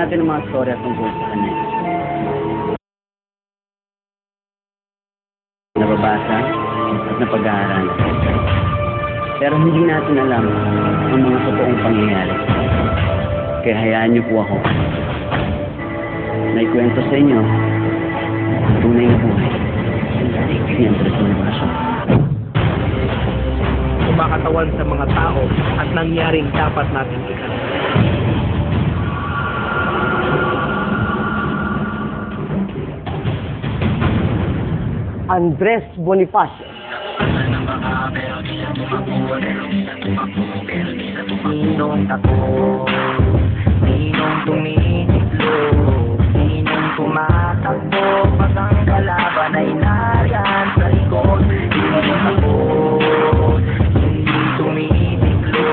natin ang mga storya tungkol sa kanya. Nababasa at napag-aaralan. Pero hindi natin alam ang mga totoong pangyayari. Kaya hayaan niyo po ako na ikwento sa inyo ang tunay na buhay ni Andres Bonifacio. Kumakatawan sa mga tao at nangyaring dapat natin ikalaman. Andres Bonifacio. Sinong takbo? Sinong tumitiglo? Sinong tumatakbo? Pag ang kalaban ay nariyan sa likod. Sinong takbo? Hindi tumitiglo.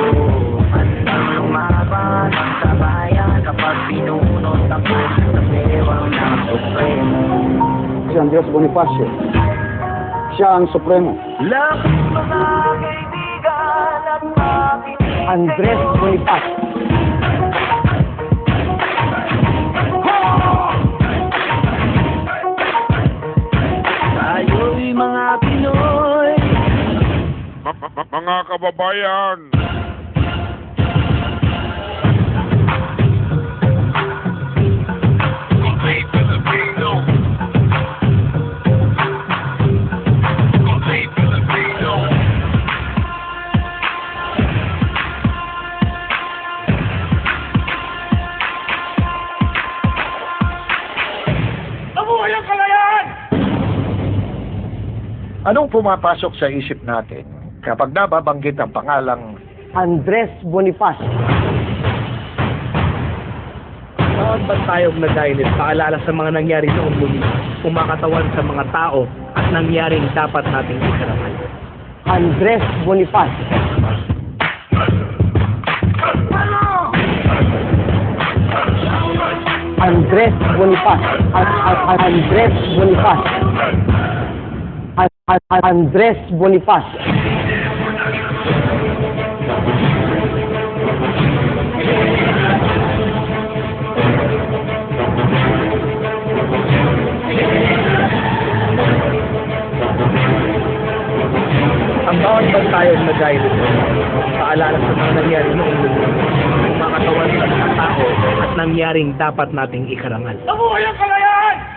Handang lumaban ang sabayan kapag pinunod ako sa bewang ng Supremo. Si Andres Bonifacio. Siya ang Supremo. Lapit mga kaibigan at makinig. Andres Bonifacio. Tayo'y mga Pinoy. Mga kababayan, anong pumapasok sa isip natin kapag nababanggit ang pangalang Andres Bonifacio. Bawat bantayog na dahil paalala sa mga nangyari noong muli, kumakatawan sa mga tao at nangyaring dapat nating ikalaman. Andres Bonifacio. Andres Bonifacio. Andres Bonifacio. Andres Bonifacio. Ang bawat bantayog na dahil paalala sa mga nangyari noong muli, kumakatawan sa mga tao at nangyaring dapat nating ikarangal. nabuhay ang kalayaan!